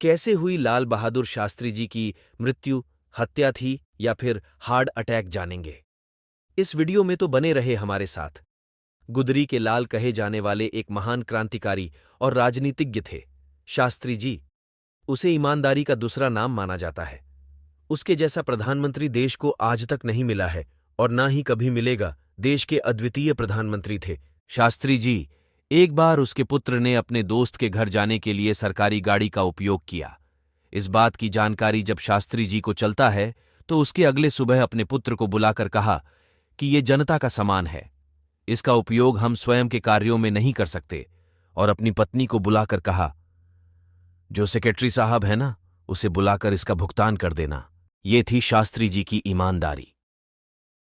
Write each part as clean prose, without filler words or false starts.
कैसे हुई लाल बहादुर शास्त्री जी की मृत्यु, हत्या थी या फिर हार्ट अटैक जानेंगे। इस वीडियो में तो बने रहे हमारे साथ। गुदरी के लाल कहे जाने वाले एक महान क्रांतिकारी और राजनीतिज्ञ थे शास्त्री जी। उसे ईमानदारी का दूसरा नाम माना जाता है। उसके जैसा प्रधानमंत्री देश को आज तक नहीं मिला है और ना ही कभी मिलेगा। देश के अद्वितीय प्रधानमंत्री थे शास्त्री जी। एक बार उसके पुत्र ने अपने दोस्त के घर जाने के लिए सरकारी गाड़ी का उपयोग किया। इस बात की जानकारी जब शास्त्री जी को चलता है तो उसके अगले सुबह अपने पुत्र को बुलाकर कहा कि ये जनता का सामान है, इसका उपयोग हम स्वयं के कार्यों में नहीं कर सकते। और अपनी पत्नी को बुलाकर कहा, जो सेक्रेटरी साहब है ना, उसे बुलाकर इसका भुगतान कर देना। ये थी शास्त्री जी की ईमानदारी।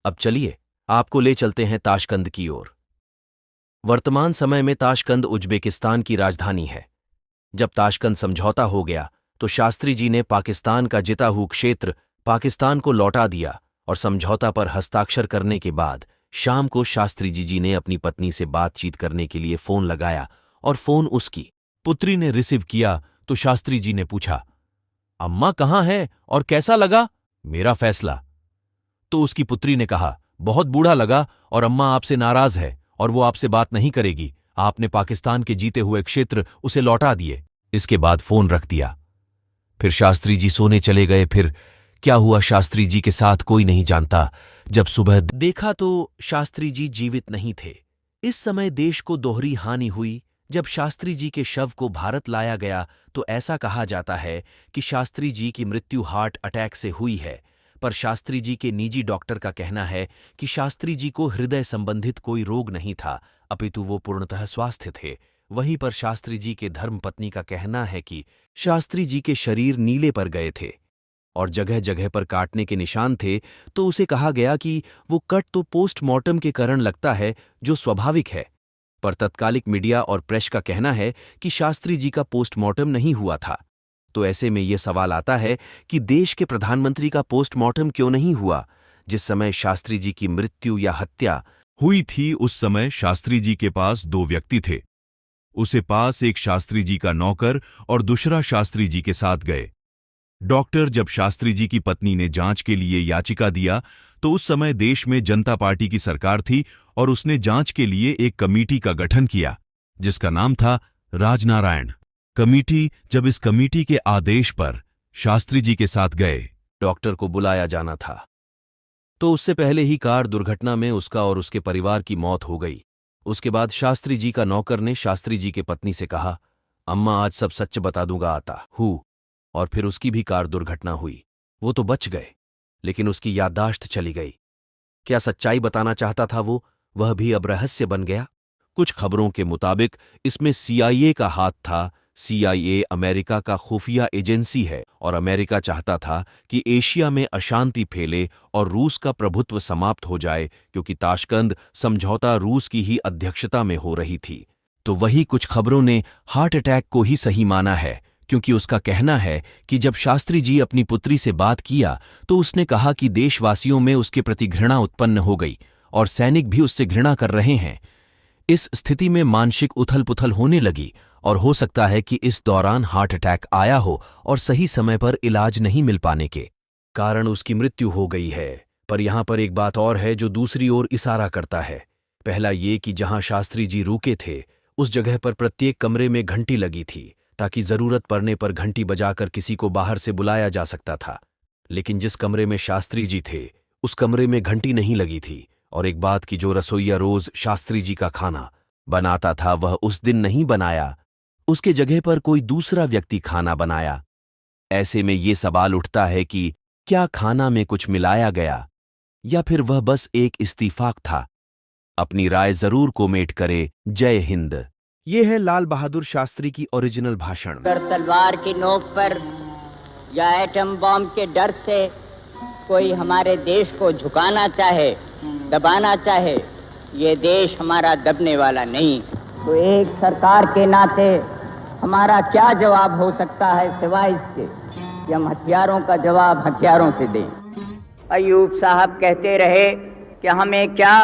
अब चलिए आपको ले चलते हैं ताशकंद की ओर। वर्तमान समय में ताशकंद उज्बेकिस्तान की राजधानी है। जब ताशकंद समझौता हो गया तो शास्त्री जी ने पाकिस्तान का जिता हुआ क्षेत्र पाकिस्तान को लौटा दिया और समझौता पर हस्ताक्षर करने के बाद शाम को शास्त्री जी ने अपनी पत्नी से बातचीत करने के लिए फोन लगाया और फोन उसकी पुत्री ने रिसीव किया तो शास्त्री जी ने पूछा, अम्मा कहाँ है और कैसा लगा मेरा फैसला। तो उसकी पुत्री ने कहा, बहुत बूढ़ा लगा और अम्मा आपसे नाराज है और वो आपसे बात नहीं करेगी। आपने पाकिस्तान के जीते हुए क्षेत्र उसे लौटा दिए। इसके बाद फोन रख दिया। फिर शास्त्री जी सोने चले गए। फिर क्या हुआ शास्त्री जी के साथ कोई नहीं जानता। जब सुबह देखा तो शास्त्री जी जीवित नहीं थे। इस समय देश को दोहरी हानि हुई। जब शास्त्री जी के शव को भारत लाया गया तो ऐसा कहा जाता है कि शास्त्री जी की मृत्यु हार्ट अटैक से हुई है, पर शास्त्री जी के निजी डॉक्टर का कहना है कि शास्त्री जी को हृदय संबंधित कोई रोग नहीं था, अपितु वो पूर्णतः स्वस्थ थे। वहीं पर शास्त्री जी के धर्मपत्नी का कहना है कि शास्त्री जी के शरीर नीले पर गए थे और जगह जगह पर काटने के निशान थे, तो उसे कहा गया कि वो कट तो पोस्टमार्टम के कारण लगता है, जो स्वाभाविक है। पर तत्कालिक मीडिया और प्रेस का कहना है कि शास्त्री जी का पोस्टमार्टम नहीं हुआ था। तो ऐसे में ये सवाल आता है कि देश के प्रधानमंत्री का पोस्टमार्टम क्यों नहीं हुआ। जिस समय शास्त्री जी की मृत्यु या हत्या हुई थी उस समय शास्त्री जी के पास दो व्यक्ति थे। उसे पास एक शास्त्री जी का नौकर और दूसरा शास्त्री जी के साथ गए। डॉक्टर जब शास्त्री जी की पत्नी ने जांच के लिए याचिका दिया तो उस समय देश में जनता पार्टी की सरकार थी और उसने जांच के लिए एक कमेटी का गठन किया जिसका नाम था राजनारायण कमेटी। जब इस कमेटी के आदेश पर शास्त्री जी के साथ गए, डॉक्टर को बुलाया जाना था, तो उससे पहले ही कार दुर्घटना में उसका और उसके परिवार की मौत हो गई। उसके बाद शास्त्री जी का नौकर ने शास्त्री जी के पत्नी से कहा, अम्मा आज सब सच बता दूंगा आता हूँ। और फिर उसकी भी कार दुर्घटना हुई। वो तो बच गए, लेकिन उसकी याददाश्त चली गई। क्या सच्चाई बताना चाहता था वो, वह भी अब रहस्य बन गया। कुछ खबरों के मुताबिक इसमें CIA का हाथ था। CIA अमेरिका का खुफिया एजेंसी है और अमेरिका चाहता था कि एशिया में अशांति फैले और रूस का प्रभुत्व समाप्त हो जाए, क्योंकि ताशकंद समझौता रूस की ही अध्यक्षता में हो रही थी। तो वही कुछ खबरों ने हार्ट अटैक को ही सही माना है, क्योंकि उसका कहना है कि जब शास्त्री जी अपनी पुत्री से बात किया तो उसने कहा कि देशवासियों में उसके प्रति घृणा उत्पन्न हो गई और सैनिक भी उससे घृणा कर रहे हैं। इस स्थिति में मानसिक उथल पुथल होने लगी और हो सकता है कि इस दौरान हार्ट अटैक आया हो और सही समय पर इलाज नहीं मिल पाने के कारण उसकी मृत्यु हो गई है। पर यहां पर एक बात और है जो दूसरी ओर इशारा करता है। पहला ये कि जहां शास्त्री जी रुके थे उस जगह पर प्रत्येक कमरे में घंटी लगी थी, ताकि जरूरत पड़ने पर घंटी बजाकर किसी को बाहर से बुलाया जा सकता था। लेकिन जिस कमरे में शास्त्री जी थे उस कमरे में घंटी नहीं लगी थी। और एक बात की, जो रसोइया रोज शास्त्री जी का खाना बनाता था वह उस दिन नहीं बनाया, उसके जगह पर कोई दूसरा व्यक्ति खाना बनाया। ऐसे में ये सवाल उठता है कि क्या खाना में कुछ मिलाया गया या फिर वह बस एक इस्तीफाक था। अपनी राय जरूर कमेंट करे। जय हिंद। ये है लाल बहादुर शास्त्री की ओरिजिनल भाषण। अगर तलवार की नोक पर या एटम बॉम्ब के डर से कोई हमारे देश को झुकाना चाहे, दबाना चाहे, ये देश हमारा दबने वाला नहीं। तो एक सरकार के नाते हमारा क्या जवाब हो सकता है सिवाय इसके कि हम हथियारों का जवाब हथियारों से दें। अयूब साहब कहते रहे कि हमें क्या,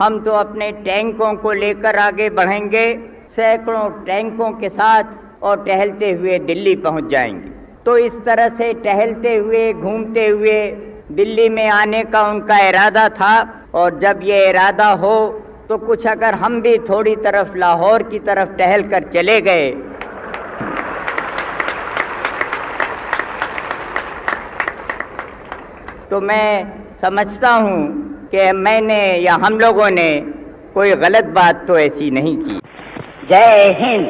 हम तो अपने टैंकों को लेकर आगे बढ़ेंगे, सैकड़ों टैंकों के साथ, और टहलते हुए दिल्ली पहुंच जाएंगे। तो इस तरह से टहलते हुए घूमते हुए दिल्ली में आने का उनका इरादा था। और जब ये इरादा हो तो कुछ अगर हम भी थोड़ी तरफ लाहौर की तरफ टहल कर चले गए तो मैं समझता हूँ कि मैंने या हम लोगों ने कोई गलत बात तो ऐसी नहीं की। जय हिंद।